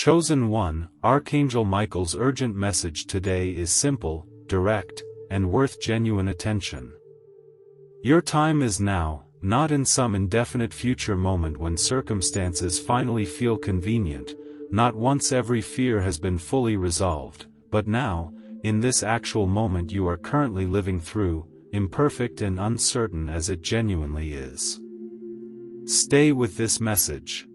Chosen one, Archangel Michael's urgent message today is simple, direct, and worth genuine attention. Your time is now, not in some indefinite future moment when circumstances finally feel convenient, not once every fear has been fully resolved, but now, in this actual moment you are currently living through, imperfect and uncertain as it genuinely is. Stay with this message.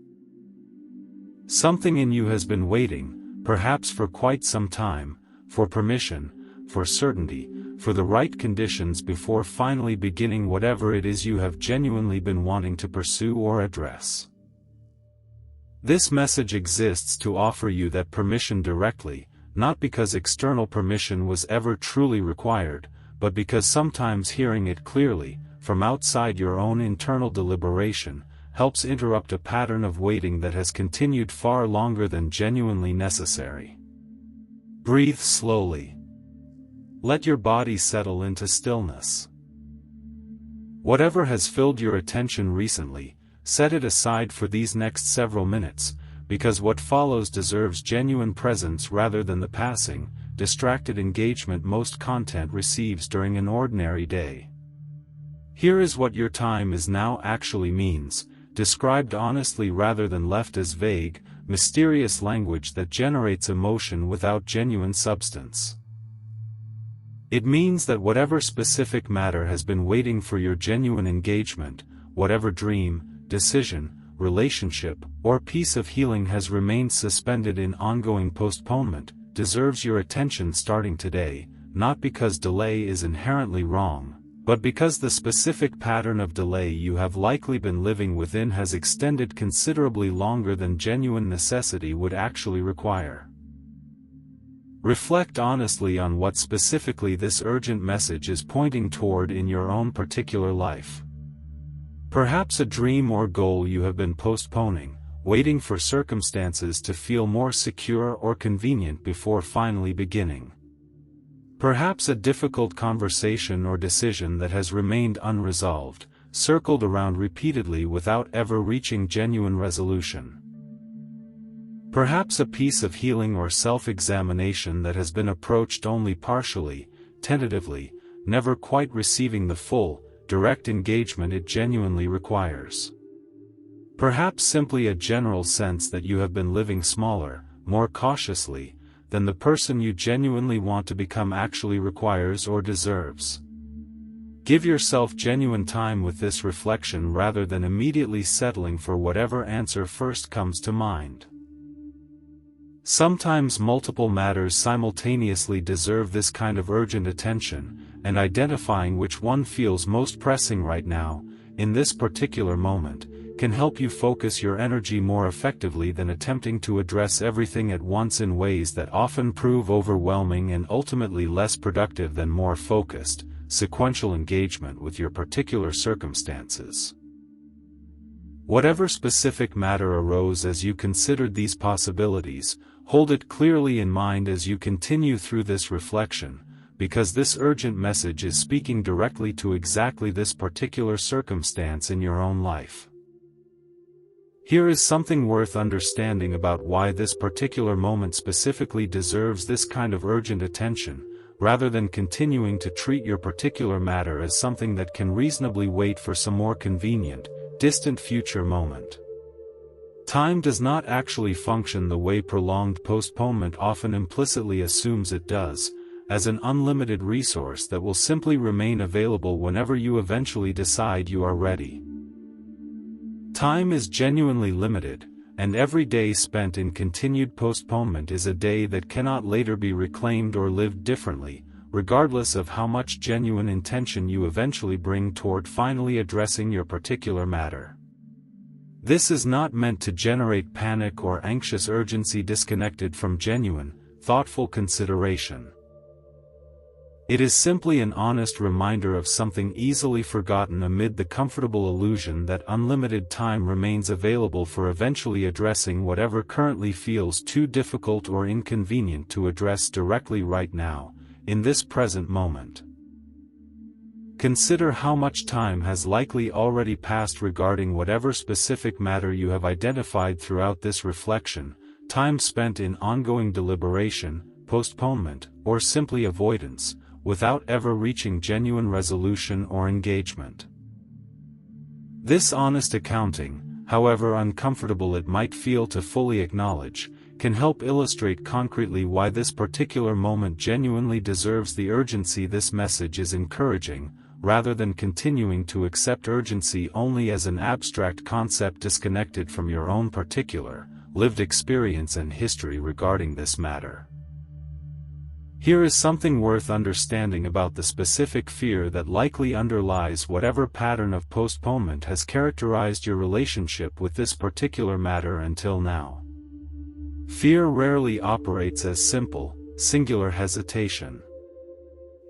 Something in you has been waiting, perhaps for quite some time, for permission, for certainty, for the right conditions before finally beginning whatever it is you have genuinely been wanting to pursue or address. This message exists to offer you that permission directly, not because external permission was ever truly required, but because sometimes hearing it clearly, from outside your own internal deliberation, helps interrupt a pattern of waiting that has continued far longer than genuinely necessary. Breathe slowly. Let your body settle into stillness. Whatever has filled your attention recently, set it aside for these next several minutes, because what follows deserves genuine presence rather than the passing, distracted engagement most content receives during an ordinary day. Here is what your time is now actually means, described honestly rather than left as vague, mysterious language that generates emotion without genuine substance. It means that whatever specific matter has been waiting for your genuine engagement, whatever dream, decision, relationship, or piece of healing has remained suspended in ongoing postponement, deserves your attention starting today, not because delay is inherently wrong, but because the specific pattern of delay you have likely been living within has extended considerably longer than genuine necessity would actually require. Reflect honestly on what specifically this urgent message is pointing toward in your own particular life. Perhaps a dream or goal you have been postponing, waiting for circumstances to feel more secure or convenient before finally beginning. Perhaps a difficult conversation or decision that has remained unresolved, circled around repeatedly without ever reaching genuine resolution. Perhaps a piece of healing or self-examination that has been approached only partially, tentatively, never quite receiving the full, direct engagement it genuinely requires. Perhaps simply a general sense that you have been living smaller, more cautiously, than the person you genuinely want to become actually requires or deserves. Give yourself genuine time with this reflection rather than immediately settling for whatever answer first comes to mind. Sometimes multiple matters simultaneously deserve this kind of urgent attention, and identifying which one feels most pressing right now, in this particular moment, can help you focus your energy more effectively than attempting to address everything at once in ways that often prove overwhelming and ultimately less productive than more focused, sequential engagement with your particular circumstances. Whatever specific matter arose as you considered these possibilities, hold it clearly in mind as you continue through this reflection, because this urgent message is speaking directly to exactly this particular circumstance in your own life. Here is something worth understanding about why this particular moment specifically deserves this kind of urgent attention, rather than continuing to treat your particular matter as something that can reasonably wait for some more convenient, distant future moment. Time does not actually function the way prolonged postponement often implicitly assumes it does, as an unlimited resource that will simply remain available whenever you eventually decide you are ready. Time is genuinely limited, and every day spent in continued postponement is a day that cannot later be reclaimed or lived differently, regardless of how much genuine intention you eventually bring toward finally addressing your particular matter. This is not meant to generate panic or anxious urgency disconnected from genuine, thoughtful consideration. It is simply an honest reminder of something easily forgotten amid the comfortable illusion that unlimited time remains available for eventually addressing whatever currently feels too difficult or inconvenient to address directly right now, in this present moment. Consider how much time has likely already passed regarding whatever specific matter you have identified throughout this reflection, time spent in ongoing deliberation, postponement, or simply avoidance, without ever reaching genuine resolution or engagement. This honest accounting, however uncomfortable it might feel to fully acknowledge, can help illustrate concretely why this particular moment genuinely deserves the urgency this message is encouraging, rather than continuing to accept urgency only as an abstract concept disconnected from your own particular, lived experience and history regarding this matter. Here is something worth understanding about the specific fear that likely underlies whatever pattern of postponement has characterized your relationship with this particular matter until now. Fear rarely operates as simple, singular hesitation.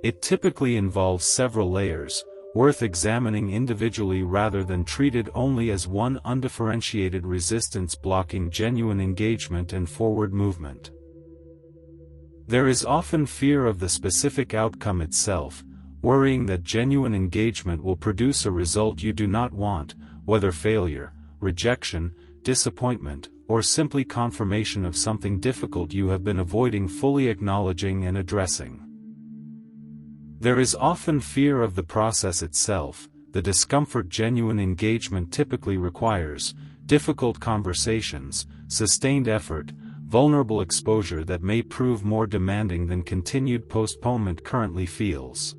It typically involves several layers, worth examining individually rather than treated only as one undifferentiated resistance blocking genuine engagement and forward movement. There is often fear of the specific outcome itself, worrying that genuine engagement will produce a result you do not want, whether failure, rejection, disappointment, or simply confirmation of something difficult you have been avoiding fully acknowledging and addressing. There is often fear of the process itself, the discomfort genuine engagement typically requires, difficult conversations, sustained effort, vulnerable exposure that may prove more demanding than continued postponement currently feels.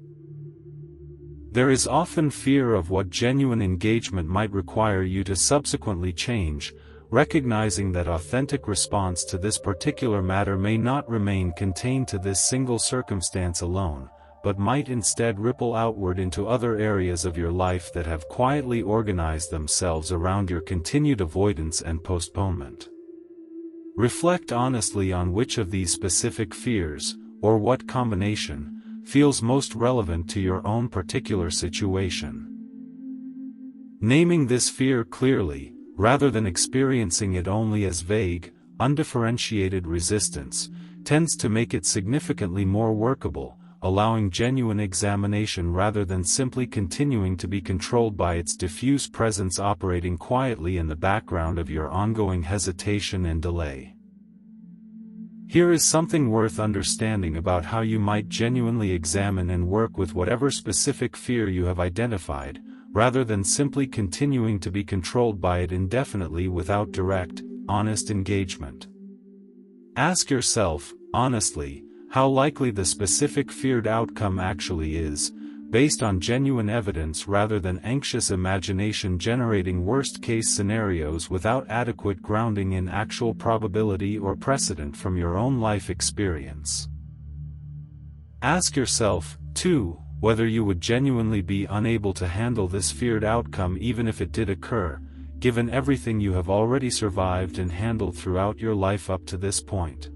There is often fear of what genuine engagement might require you to subsequently change, recognizing that authentic response to this particular matter may not remain contained to this single circumstance alone, but might instead ripple outward into other areas of your life that have quietly organized themselves around your continued avoidance and postponement. Reflect honestly on which of these specific fears, or what combination, feels most relevant to your own particular situation. Naming this fear clearly, rather than experiencing it only as vague, undifferentiated resistance, tends to make it significantly more workable, allowing genuine examination rather than simply continuing to be controlled by its diffuse presence operating quietly in the background of your ongoing hesitation and delay. Here is something worth understanding about how you might genuinely examine and work with whatever specific fear you have identified, rather than simply continuing to be controlled by it indefinitely without direct, honest engagement. Ask yourself, honestly, how likely the specific feared outcome actually is, based on genuine evidence rather than anxious imagination generating worst-case scenarios without adequate grounding in actual probability or precedent from your own life experience. Ask yourself, too, whether you would genuinely be unable to handle this feared outcome even if it did occur, given everything you have already survived and handled throughout your life up to this point.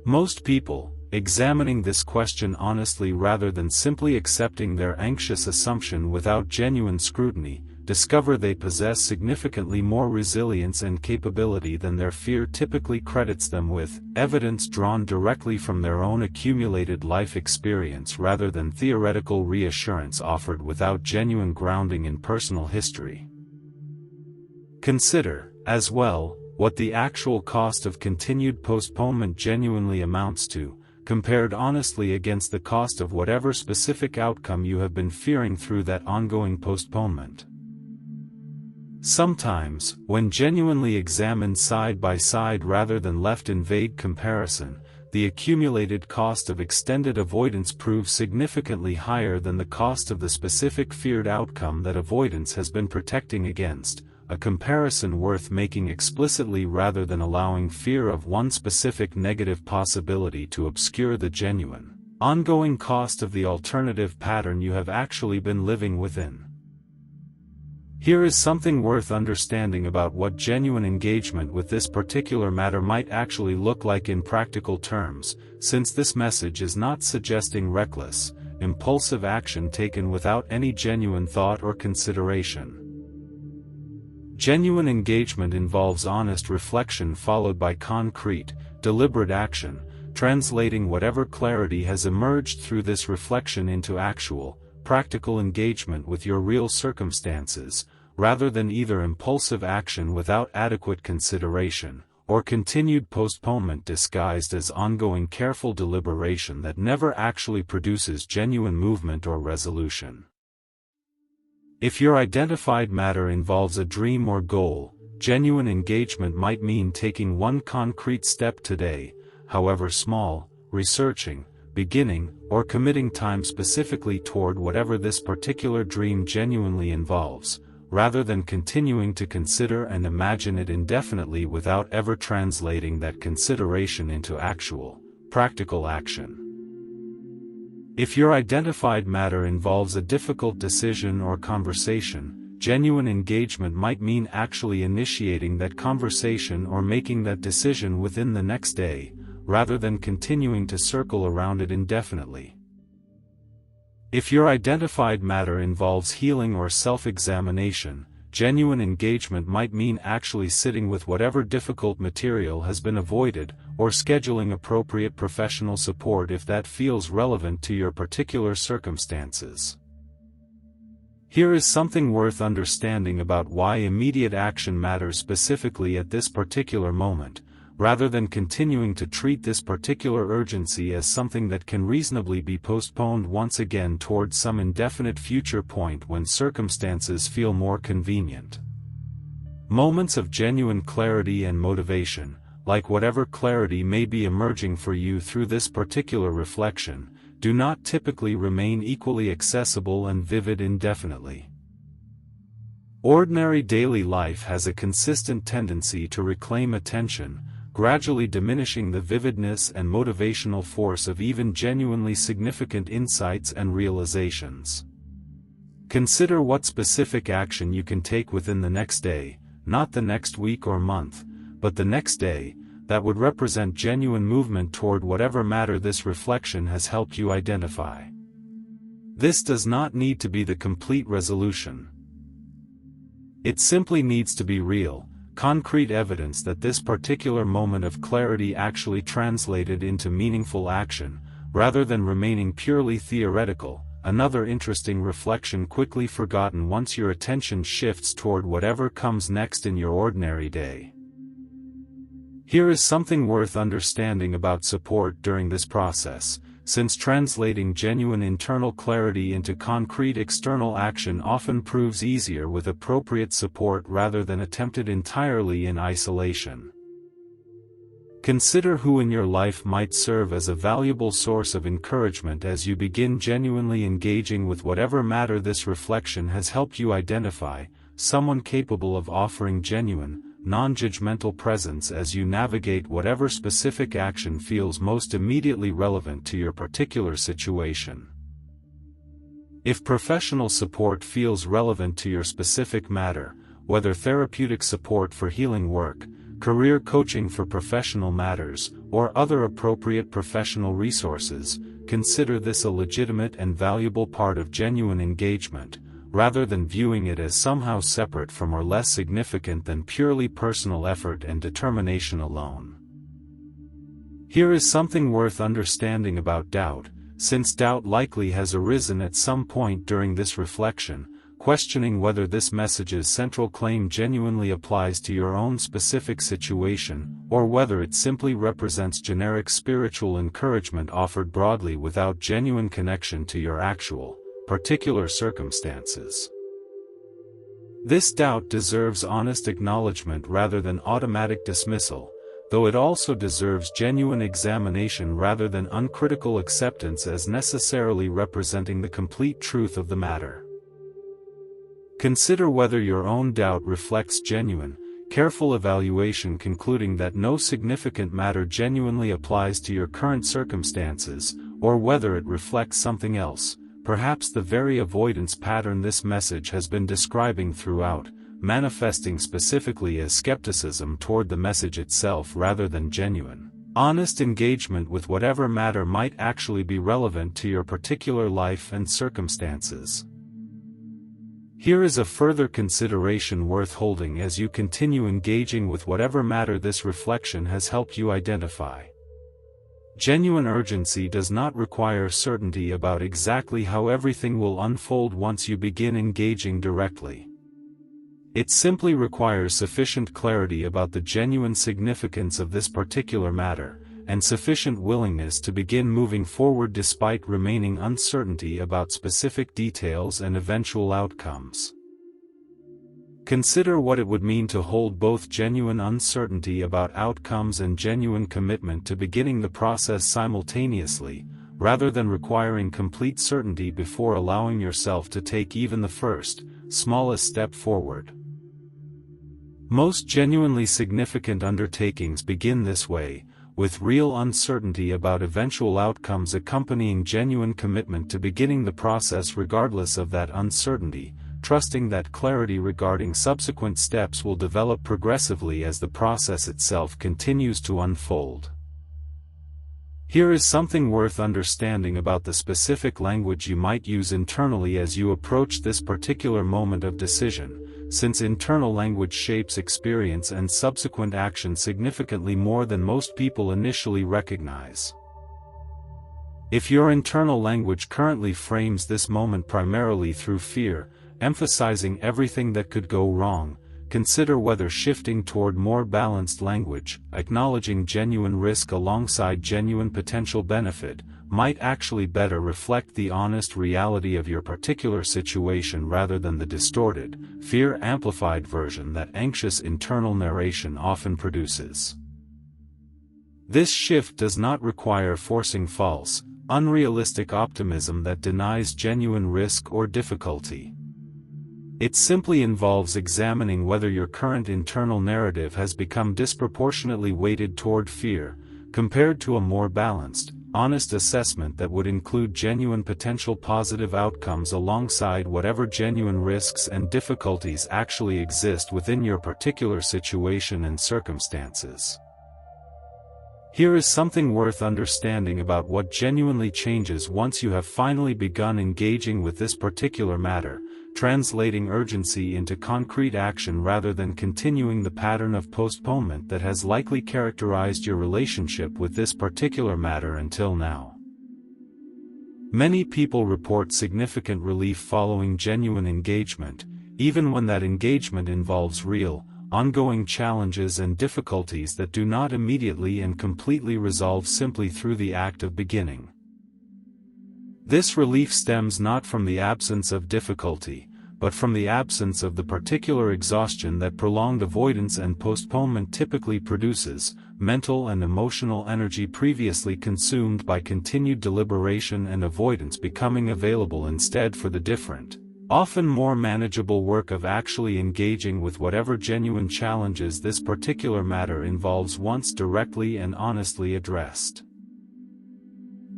Most people, examining this question honestly rather than simply accepting their anxious assumption without genuine scrutiny, discover they possess significantly more resilience and capability than their fear typically credits them with, evidence drawn directly from their own accumulated life experience rather than theoretical reassurance offered without genuine grounding in personal history. Consider, as well, what the actual cost of continued postponement genuinely amounts to, compared honestly against the cost of whatever specific outcome you have been fearing through that ongoing postponement. Sometimes, when genuinely examined side by side rather than left in vague comparison, the accumulated cost of extended avoidance proves significantly higher than the cost of the specific feared outcome that avoidance has been protecting against, a comparison worth making explicitly rather than allowing fear of one specific negative possibility to obscure the genuine, ongoing cost of the alternative pattern you have actually been living within. Here is something worth understanding about what genuine engagement with this particular matter might actually look like in practical terms, since this message is not suggesting reckless, impulsive action taken without any genuine thought or consideration. Genuine engagement involves honest reflection followed by concrete, deliberate action, translating whatever clarity has emerged through this reflection into actual, practical engagement with your real circumstances, rather than either impulsive action without adequate consideration, or continued postponement disguised as ongoing careful deliberation that never actually produces genuine movement or resolution. If your identified matter involves a dream or goal, genuine engagement might mean taking one concrete step today, however small, researching, beginning, or committing time specifically toward whatever this particular dream genuinely involves, rather than continuing to consider and imagine it indefinitely without ever translating that consideration into actual, practical action. If your identified matter involves a difficult decision or conversation, genuine engagement might mean actually initiating that conversation or making that decision within the next day, rather than continuing to circle around it indefinitely. If your identified matter involves healing or self-examination, genuine engagement might mean actually sitting with whatever difficult material has been avoided, or scheduling appropriate professional support if that feels relevant to your particular circumstances. Here is something worth understanding about why immediate action matters specifically at this particular moment, rather than continuing to treat this particular urgency as something that can reasonably be postponed once again towards some indefinite future point when circumstances feel more convenient. Moments of genuine clarity and motivation, like whatever clarity may be emerging for you through this particular reflection, do not typically remain equally accessible and vivid indefinitely. Ordinary daily life has a consistent tendency to reclaim attention, gradually diminishing the vividness and motivational force of even genuinely significant insights and realizations. Consider what specific action you can take within the next day, not the next week or month, but the next day, that would represent genuine movement toward whatever matter this reflection has helped you identify. This does not need to be the complete resolution. It simply needs to be real, concrete evidence that this particular moment of clarity actually translated into meaningful action, rather than remaining purely theoretical. Another interesting reflection quickly forgotten once your attention shifts toward whatever comes next in your ordinary day. Here is something worth understanding about support during this process. Since translating genuine internal clarity into concrete external action often proves easier with appropriate support rather than attempted entirely in isolation. Consider who in your life might serve as a valuable source of encouragement as you begin genuinely engaging with whatever matter this reflection has helped you identify, someone capable of offering genuine, non-judgmental presence as you navigate whatever specific action feels most immediately relevant to your particular situation. If professional support feels relevant to your specific matter, whether therapeutic support for healing work, career coaching for professional matters, or other appropriate professional resources, consider this a legitimate and valuable part of genuine engagement, rather than viewing it as somehow separate from or less significant than purely personal effort and determination alone. Here is something worth understanding about doubt, since doubt likely has arisen at some point during this reflection, questioning whether this message's central claim genuinely applies to your own specific situation, or whether it simply represents generic spiritual encouragement offered broadly without genuine connection to your actual, particular circumstances. This doubt deserves honest acknowledgement rather than automatic dismissal, though it also deserves genuine examination rather than uncritical acceptance as necessarily representing the complete truth of the matter. Consider whether your own doubt reflects genuine, careful evaluation concluding that no significant matter genuinely applies to your current circumstances, or whether it reflects something else, perhaps the very avoidance pattern this message has been describing throughout, manifesting specifically as skepticism toward the message itself rather than genuine, honest engagement with whatever matter might actually be relevant to your particular life and circumstances. Here is a further consideration worth holding as you continue engaging with whatever matter this reflection has helped you identify. Genuine urgency does not require certainty about exactly how everything will unfold once you begin engaging directly. It simply requires sufficient clarity about the genuine significance of this particular matter, and sufficient willingness to begin moving forward despite remaining uncertainty about specific details and eventual outcomes. Consider what it would mean to hold both genuine uncertainty about outcomes and genuine commitment to beginning the process simultaneously, rather than requiring complete certainty before allowing yourself to take even the first, smallest step forward. Most genuinely significant undertakings begin this way, with real uncertainty about eventual outcomes accompanying genuine commitment to beginning the process regardless of that uncertainty, trusting that clarity regarding subsequent steps will develop progressively as the process itself continues to unfold. Here is something worth understanding about the specific language you might use internally as you approach this particular moment of decision, since internal language shapes experience and subsequent action significantly more than most people initially recognize. If your internal language currently frames this moment primarily through fear, emphasizing everything that could go wrong, consider whether shifting toward more balanced language, acknowledging genuine risk alongside genuine potential benefit, might actually better reflect the honest reality of your particular situation rather than the distorted, fear-amplified version that anxious internal narration often produces. This shift does not require forcing false, unrealistic optimism that denies genuine risk or difficulty. It simply involves examining whether your current internal narrative has become disproportionately weighted toward fear, compared to a more balanced, honest assessment that would include genuine potential positive outcomes alongside whatever genuine risks and difficulties actually exist within your particular situation and circumstances. Here is something worth understanding about what genuinely changes once you have finally begun engaging with this particular matter, translating urgency into concrete action rather than continuing the pattern of postponement that has likely characterized your relationship with this particular matter until now. Many people report significant relief following genuine engagement, even when that engagement involves real, ongoing challenges and difficulties that do not immediately and completely resolve simply through the act of beginning. This relief stems not from the absence of difficulty, but from the absence of the particular exhaustion that prolonged avoidance and postponement typically produces, mental and emotional energy previously consumed by continued deliberation and avoidance becoming available instead for the different, often more manageable work of actually engaging with whatever genuine challenges this particular matter involves once directly and honestly addressed.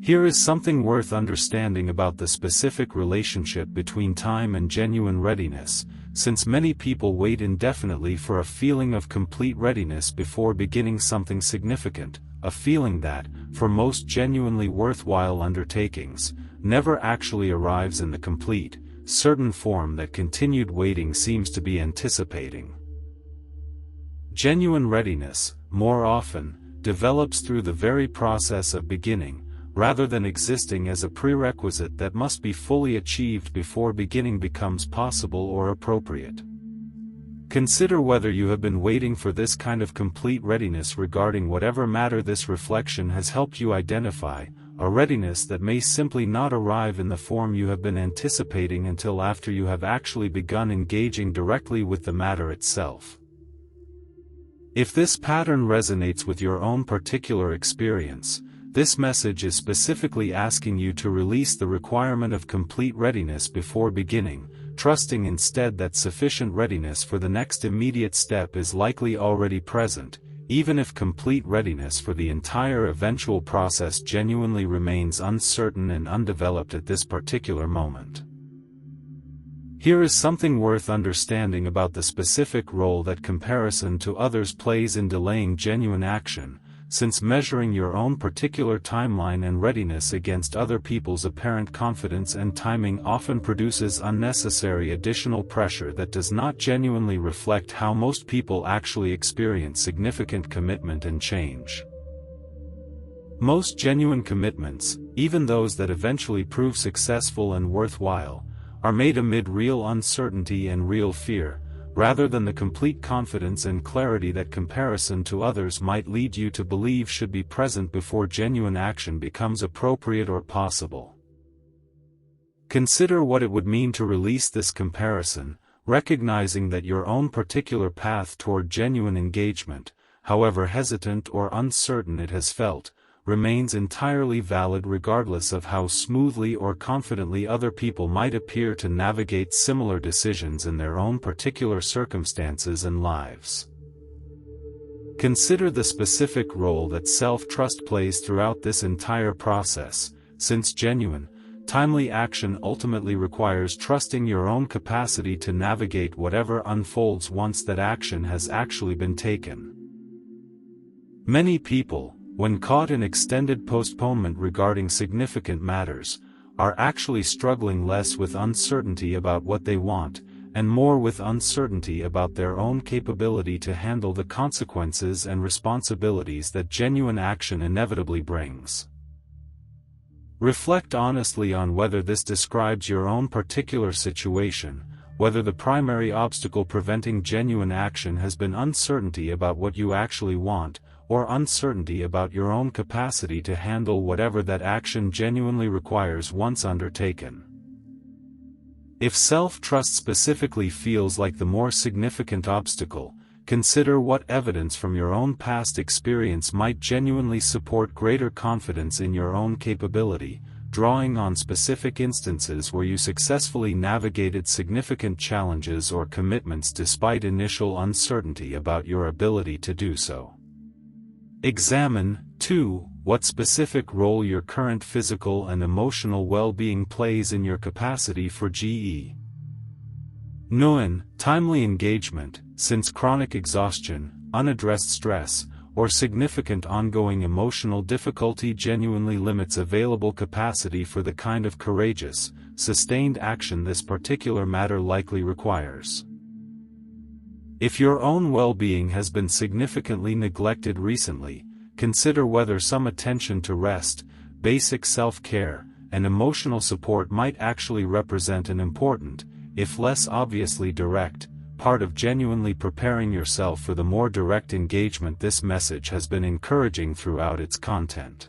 Here is something worth understanding about the specific relationship between time and genuine readiness, since many people wait indefinitely for a feeling of complete readiness before beginning something significant, a feeling that, for most genuinely worthwhile undertakings, never actually arrives in the complete, certain form that continued waiting seems to be anticipating. Genuine readiness, more often, develops through the very process of beginning, rather than existing as a prerequisite that must be fully achieved before beginning becomes possible or appropriate. Consider whether you have been waiting for this kind of complete readiness regarding whatever matter this reflection has helped you identify, a readiness that may simply not arrive in the form you have been anticipating until after you have actually begun engaging directly with the matter itself. If this pattern resonates with your own particular experience, this message is specifically asking you to release the requirement of complete readiness before beginning, trusting instead that sufficient readiness for the next immediate step is likely already present, even if complete readiness for the entire eventual process genuinely remains uncertain and undeveloped at this particular moment. Here is something worth understanding about the specific role that comparison to others plays in delaying genuine action, since measuring your own particular timeline and readiness against other people's apparent confidence and timing often produces unnecessary additional pressure that does not genuinely reflect how most people actually experience significant commitment and change. Most genuine commitments, even those that eventually prove successful and worthwhile, are made amid real uncertainty and real fear, rather than the complete confidence and clarity that comparison to others might lead you to believe should be present before genuine action becomes appropriate or possible. Consider what it would mean to release this comparison, recognizing that your own particular path toward genuine engagement, however hesitant or uncertain it has felt, remains entirely valid regardless of how smoothly or confidently other people might appear to navigate similar decisions in their own particular circumstances and lives. Consider the specific role that self-trust plays throughout this entire process, since genuine, timely action ultimately requires trusting your own capacity to navigate whatever unfolds once that action has actually been taken. Many people, when caught in extended postponement regarding significant matters, are actually struggling less with uncertainty about what they want, and more with uncertainty about their own capability to handle the consequences and responsibilities that genuine action inevitably brings. Reflect honestly on whether this describes your own particular situation, whether the primary obstacle preventing genuine action has been uncertainty about what you actually want, or uncertainty about your own capacity to handle whatever that action genuinely requires once undertaken. If self-trust specifically feels like the more significant obstacle, consider what evidence from your own past experience might genuinely support greater confidence in your own capability, drawing on specific instances where you successfully navigated significant challenges or commitments despite initial uncertainty about your ability to do so. Examine, too, what specific role your current physical and emotional well-being plays in your capacity for timely engagement, since chronic exhaustion, unaddressed stress, or significant ongoing emotional difficulty genuinely limits available capacity for the kind of courageous, sustained action this particular matter likely requires. If your own well-being has been significantly neglected recently, consider whether some attention to rest, basic self-care, and emotional support might actually represent an important, if less obviously direct, part of genuinely preparing yourself for the more direct engagement this message has been encouraging throughout its content.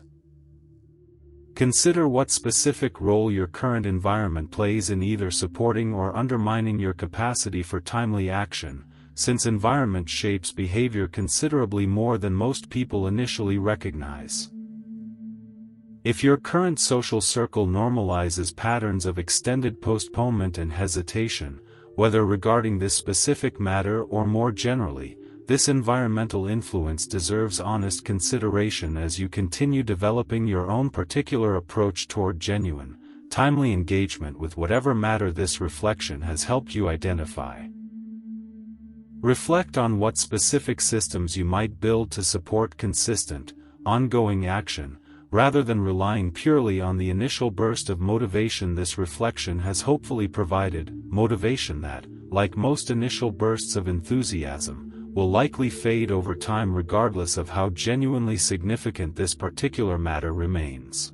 Consider what specific role your current environment plays in either supporting or undermining your capacity for timely action, since environment shapes behavior considerably more than most people initially recognize. If your current social circle normalizes patterns of extended postponement and hesitation, whether regarding this specific matter or more generally, this environmental influence deserves honest consideration as you continue developing your own particular approach toward genuine, timely engagement with whatever matter this reflection has helped you identify. Reflect on what specific systems you might build to support consistent, ongoing action, rather than relying purely on the initial burst of motivation this reflection has hopefully provided, motivation that, like most initial bursts of enthusiasm, will likely fade over time regardless of how genuinely significant this particular matter remains.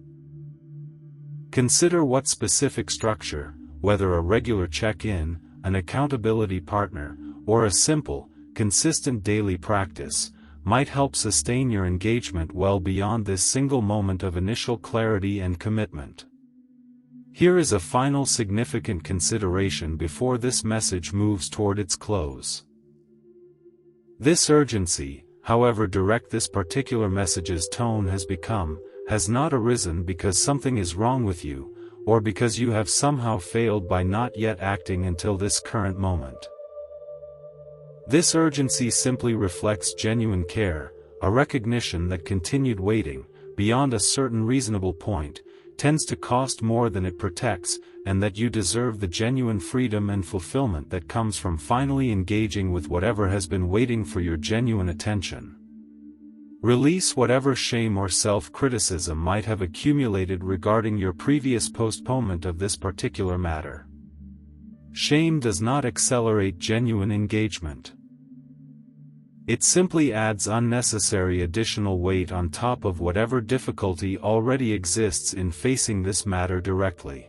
Consider what specific structure, whether a regular check-in, an accountability partner, or a simple, consistent daily practice, might help sustain your engagement well beyond this single moment of initial clarity and commitment. Here is a final significant consideration before this message moves toward its close. This urgency, however direct this particular message's tone has become, has not arisen because something is wrong with you, or because you have somehow failed by not yet acting until this current moment. This urgency simply reflects genuine care, a recognition that continued waiting, beyond a certain reasonable point, tends to cost more than it protects, and that you deserve the genuine freedom and fulfillment that comes from finally engaging with whatever has been waiting for your genuine attention. Release whatever shame or self-criticism might have accumulated regarding your previous postponement of this particular matter. Shame does not accelerate genuine engagement. It simply adds unnecessary additional weight on top of whatever difficulty already exists in facing this matter directly.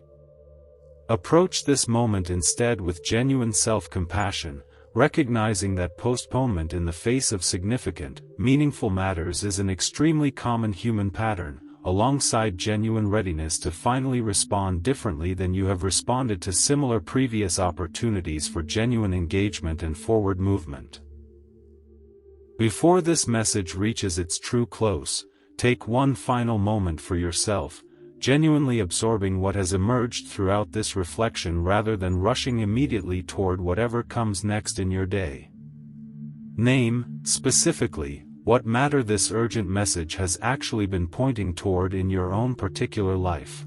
Approach this moment instead with genuine self-compassion, recognizing that postponement in the face of significant, meaningful matters is an extremely common human pattern, alongside genuine readiness to finally respond differently than you have responded to similar previous opportunities for genuine engagement and forward movement. Before this message reaches its true close, take one final moment for yourself, genuinely absorbing what has emerged throughout this reflection rather than rushing immediately toward whatever comes next in your day. Name, specifically, what matter this urgent message has actually been pointing toward in your own particular life.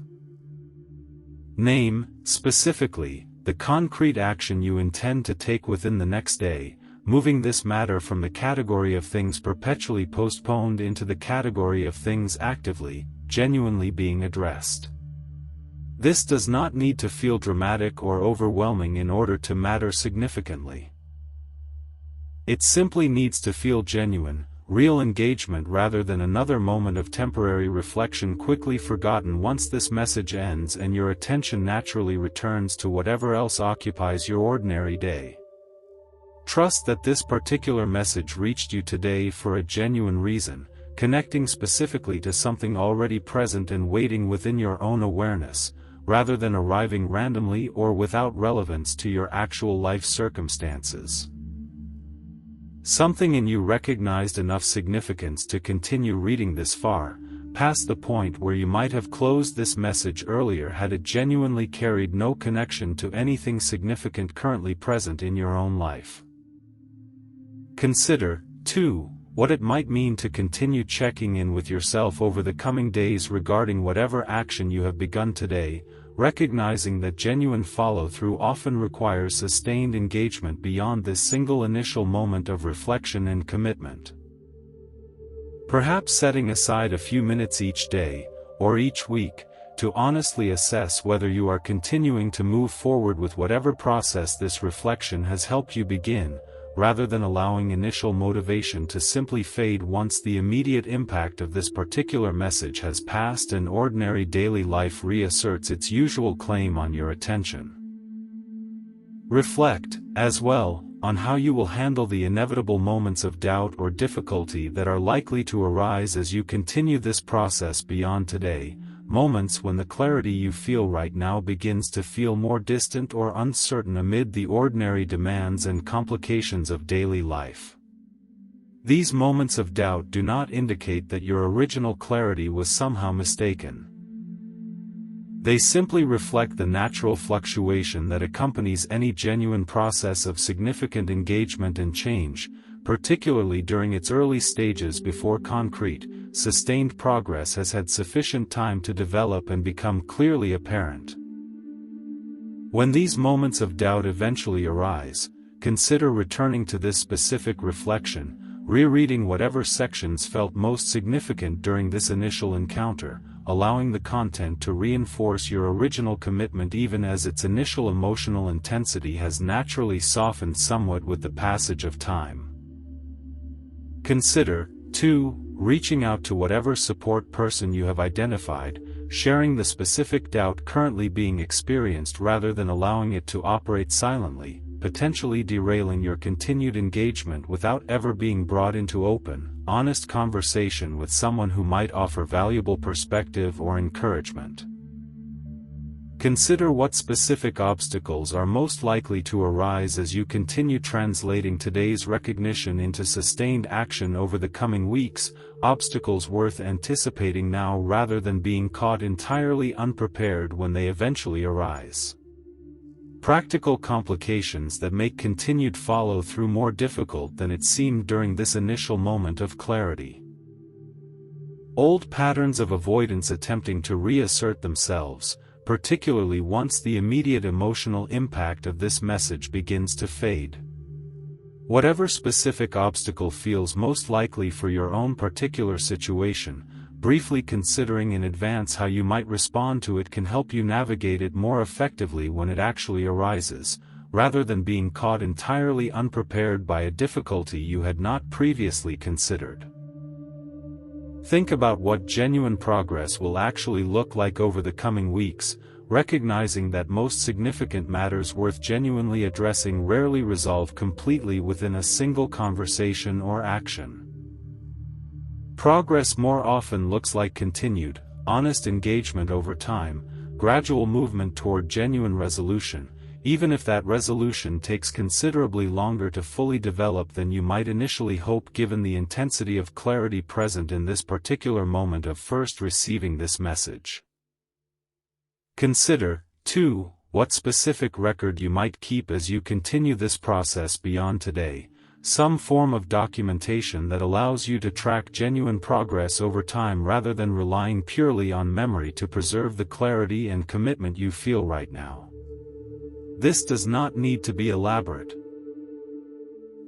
Name, specifically, the concrete action you intend to take within the next day, moving this matter from the category of things perpetually postponed into the category of things actively, genuinely being addressed. This does not need to feel dramatic or overwhelming in order to matter significantly. It simply needs to feel genuine, real engagement rather than another moment of temporary reflection quickly forgotten once this message ends and your attention naturally returns to whatever else occupies your ordinary day. Trust that this particular message reached you today for a genuine reason, connecting specifically to something already present and waiting within your own awareness, rather than arriving randomly or without relevance to your actual life circumstances. Something in you recognized enough significance to continue reading this far, past the point where you might have closed this message earlier had it genuinely carried no connection to anything significant currently present in your own life. Consider, too, what it might mean to continue checking in with yourself over the coming days regarding whatever action you have begun today, recognizing that genuine follow-through often requires sustained engagement beyond this single initial moment of reflection and commitment. Perhaps setting aside a few minutes each day, or each week, to honestly assess whether you are continuing to move forward with whatever process this reflection has helped you begin, rather than allowing initial motivation to simply fade once the immediate impact of this particular message has passed and ordinary daily life reasserts its usual claim on your attention. Reflect, as well, on how you will handle the inevitable moments of doubt or difficulty that are likely to arise as you continue this process beyond today, moments when the clarity you feel right now begins to feel more distant or uncertain amid the ordinary demands and complications of daily life. These moments of doubt do not indicate that your original clarity was somehow mistaken. They simply reflect the natural fluctuation that accompanies any genuine process of significant engagement and change, particularly during its early stages before concrete, sustained progress has had sufficient time to develop and become clearly apparent. When these moments of doubt eventually arise, consider returning to this specific reflection, rereading whatever sections felt most significant during this initial encounter, allowing the content to reinforce your original commitment even as its initial emotional intensity has naturally softened somewhat with the passage of time. Consider, too, reaching out to whatever support person you have identified, sharing the specific doubt currently being experienced rather than allowing it to operate silently, potentially derailing your continued engagement without ever being brought into open, honest conversation with someone who might offer valuable perspective or encouragement. Consider what specific obstacles are most likely to arise as you continue translating today's recognition into sustained action over the coming weeks, obstacles worth anticipating now rather than being caught entirely unprepared when they eventually arise. Practical complications that make continued follow-through more difficult than it seemed during this initial moment of clarity. Old patterns of avoidance attempting to reassert themselves, particularly once the immediate emotional impact of this message begins to fade. Whatever specific obstacle feels most likely for your own particular situation, briefly considering in advance how you might respond to it can help you navigate it more effectively when it actually arises, rather than being caught entirely unprepared by a difficulty you had not previously considered. Think about what genuine progress will actually look like over the coming weeks, recognizing that most significant matters worth genuinely addressing rarely resolve completely within a single conversation or action. Progress more often looks like continued, honest engagement over time, gradual movement toward genuine resolution, even if that resolution takes considerably longer to fully develop than you might initially hope given the intensity of clarity present in this particular moment of first receiving this message. Consider, too, what specific record you might keep as you continue this process beyond today, some form of documentation that allows you to track genuine progress over time rather than relying purely on memory to preserve the clarity and commitment you feel right now. This does not need to be elaborate.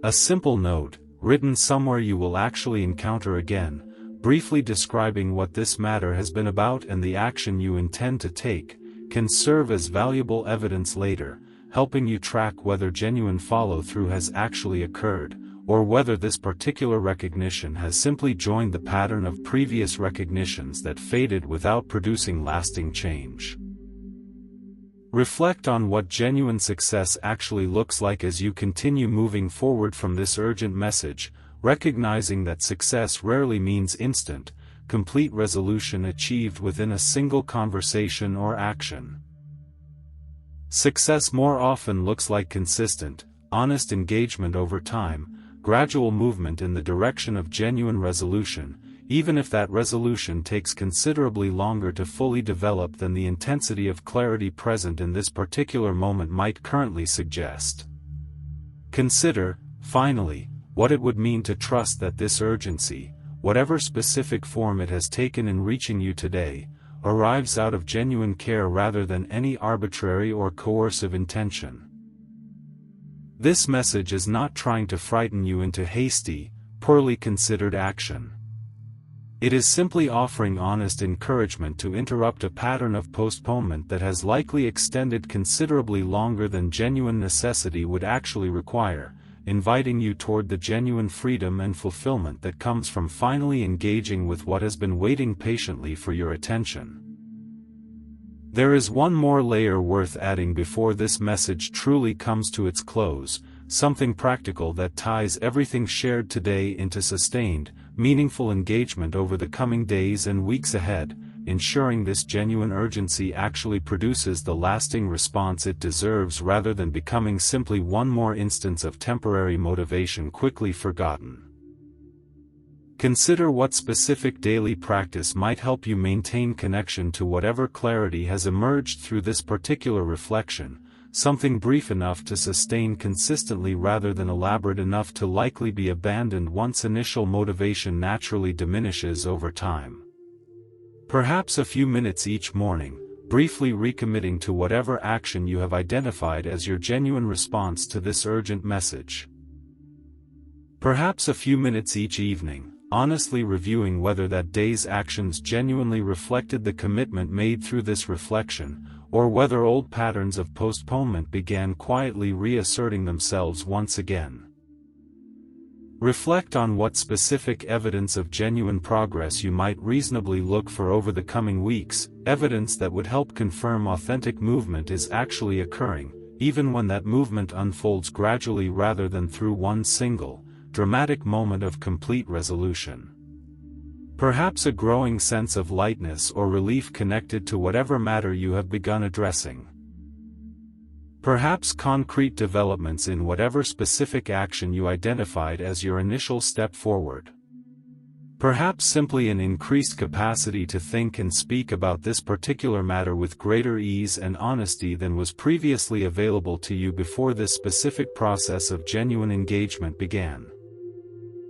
A simple note, written somewhere you will actually encounter again, briefly describing what this matter has been about and the action you intend to take, can serve as valuable evidence later, helping you track whether genuine follow-through has actually occurred, or whether this particular recognition has simply joined the pattern of previous recognitions that faded without producing lasting change. Reflect on what genuine success actually looks like as you continue moving forward from this urgent message, recognizing that success rarely means instant, complete resolution achieved within a single conversation or action. Success more often looks like consistent, honest engagement over time, gradual movement in the direction of genuine resolution, even if that resolution takes considerably longer to fully develop than the intensity of clarity present in this particular moment might currently suggest. Consider, finally, what it would mean to trust that this urgency, whatever specific form it has taken in reaching you today, arrives out of genuine care rather than any arbitrary or coercive intention. This message is not trying to frighten you into hasty, poorly considered action. It is simply offering honest encouragement to interrupt a pattern of postponement that has likely extended considerably longer than genuine necessity would actually require, inviting you toward the genuine freedom and fulfillment that comes from finally engaging with what has been waiting patiently for your attention. There is one more layer worth adding before this message truly comes to its close, something practical that ties everything shared today into sustained, meaningful engagement over the coming days and weeks ahead, ensuring this genuine urgency actually produces the lasting response it deserves rather than becoming simply one more instance of temporary motivation quickly forgotten. Consider what specific daily practice might help you maintain connection to whatever clarity has emerged through this particular reflection, something brief enough to sustain consistently rather than elaborate enough to likely be abandoned once initial motivation naturally diminishes over time. Perhaps a few minutes each morning, briefly recommitting to whatever action you have identified as your genuine response to this urgent message. Perhaps a few minutes each evening, honestly reviewing whether that day's actions genuinely reflected the commitment made through this reflection, or whether old patterns of postponement began quietly reasserting themselves once again. Reflect on what specific evidence of genuine progress you might reasonably look for over the coming weeks, evidence that would help confirm authentic movement is actually occurring, even when that movement unfolds gradually rather than through one single, dramatic moment of complete resolution. Perhaps a growing sense of lightness or relief connected to whatever matter you have begun addressing. Perhaps concrete developments in whatever specific action you identified as your initial step forward. Perhaps simply an increased capacity to think and speak about this particular matter with greater ease and honesty than was previously available to you before this specific process of genuine engagement began.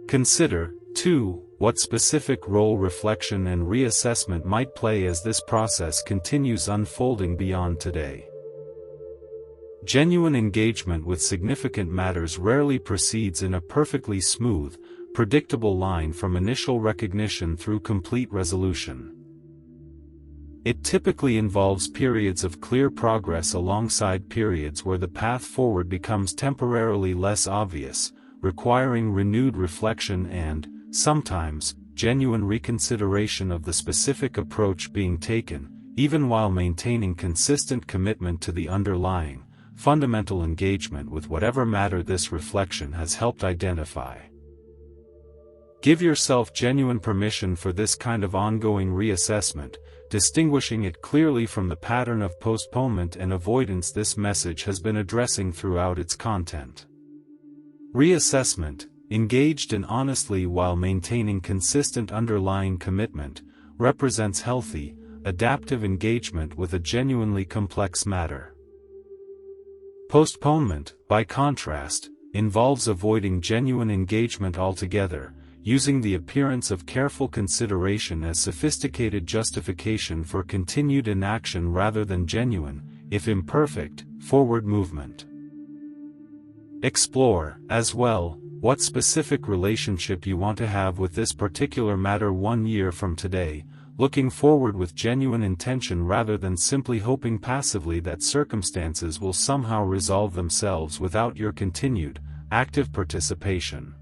Consider, too, what specific role reflection and reassessment might play as this process continues unfolding beyond today. Genuine engagement with significant matters rarely proceeds in a perfectly smooth, predictable line from initial recognition through complete resolution. It typically involves periods of clear progress alongside periods where the path forward becomes temporarily less obvious, requiring renewed reflection and, sometimes, genuine reconsideration of the specific approach being taken, even while maintaining consistent commitment to the underlying, fundamental engagement with whatever matter this reflection has helped identify. Give yourself genuine permission for this kind of ongoing reassessment, distinguishing it clearly from the pattern of postponement and avoidance this message has been addressing throughout its content. Reassessment, engaged in honestly while maintaining consistent underlying commitment, represents healthy, adaptive engagement with a genuinely complex matter. Postponement, by contrast, involves avoiding genuine engagement altogether, using the appearance of careful consideration as sophisticated justification for continued inaction rather than genuine, if imperfect, forward movement. Explore, as well, what specific relationship you want to have with this particular matter 1 year from today, looking forward with genuine intention rather than simply hoping passively that circumstances will somehow resolve themselves without your continued, active participation.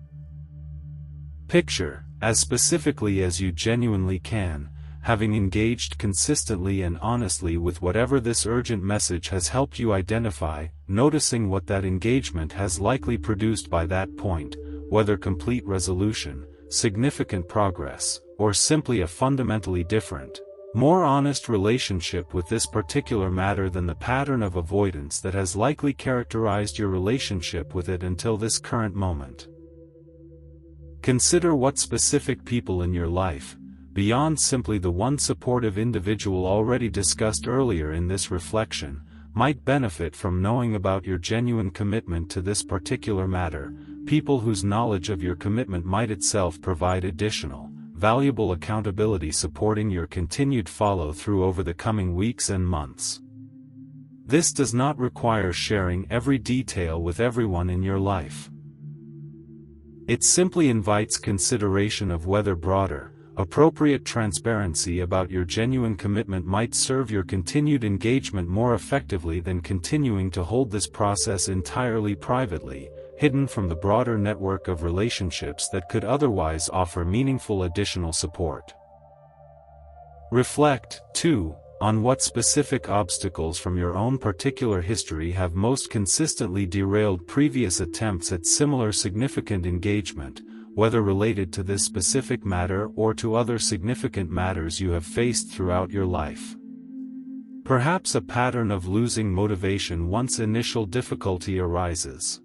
Picture, as specifically as you genuinely can, having engaged consistently and honestly with whatever this urgent message has helped you identify, noticing what that engagement has likely produced by that point, whether complete resolution, significant progress, or simply a fundamentally different, more honest relationship with this particular matter than the pattern of avoidance that has likely characterized your relationship with it until this current moment. Consider what specific people in your life, beyond simply the one supportive individual already discussed earlier in this reflection, might benefit from knowing about your genuine commitment to this particular matter, people whose knowledge of your commitment might itself provide additional, valuable accountability supporting your continued follow-through over the coming weeks and months. This does not require sharing every detail with everyone in your life. It simply invites consideration of whether broader, appropriate transparency about your genuine commitment might serve your continued engagement more effectively than continuing to hold this process entirely privately, hidden from the broader network of relationships that could otherwise offer meaningful additional support. Reflect, too, on what specific obstacles from your own particular history have most consistently derailed previous attempts at similar significant engagement, whether related to this specific matter or to other significant matters you have faced throughout your life. Perhaps a pattern of losing motivation once initial difficulty arises.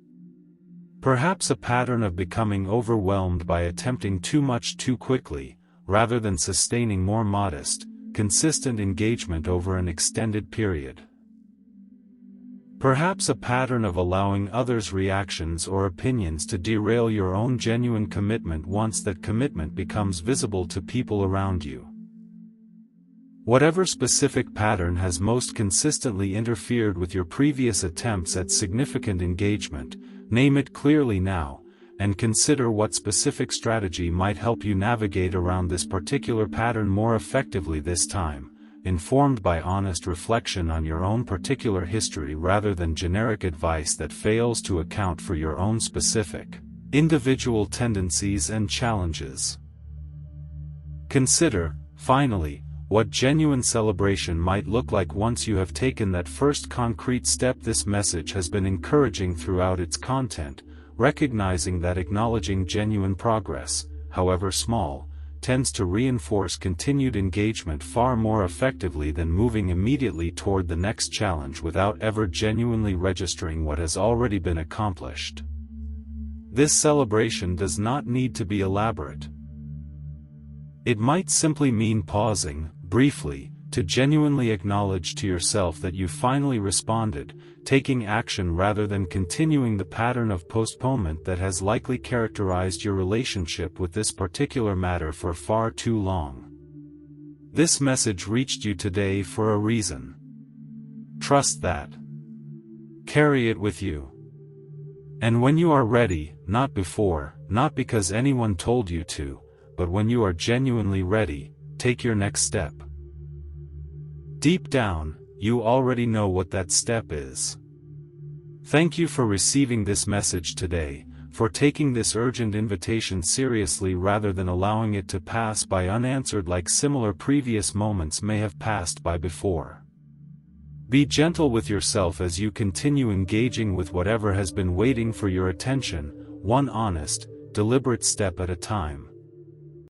Perhaps a pattern of becoming overwhelmed by attempting too much too quickly, rather than sustaining more modest, consistent engagement over an extended period. Perhaps a pattern of allowing others' reactions or opinions to derail your own genuine commitment once that commitment becomes visible to people around you. Whatever specific pattern has most consistently interfered with your previous attempts at significant engagement, name it clearly now, and consider what specific strategy might help you navigate around this particular pattern more effectively this time, informed by honest reflection on your own particular history rather than generic advice that fails to account for your own specific, individual tendencies and challenges. Consider, finally, what genuine celebration might look like once you have taken that first concrete step this message has been encouraging throughout its content, recognizing that acknowledging genuine progress, however small, tends to reinforce continued engagement far more effectively than moving immediately toward the next challenge without ever genuinely registering what has already been accomplished. This celebration does not need to be elaborate. It might simply mean pausing, briefly, to genuinely acknowledge to yourself that you finally responded, taking action rather than continuing the pattern of postponement that has likely characterized your relationship with this particular matter for far too long. This message reached you today for a reason. Trust that. Carry it with you. And when you are ready, not before, not because anyone told you to, but when you are genuinely ready, take your next step. Deep down, you already know what that step is. Thank you for receiving this message today, for taking this urgent invitation seriously rather than allowing it to pass by unanswered like similar previous moments may have passed by before. Be gentle with yourself as you continue engaging with whatever has been waiting for your attention, one honest, deliberate step at a time.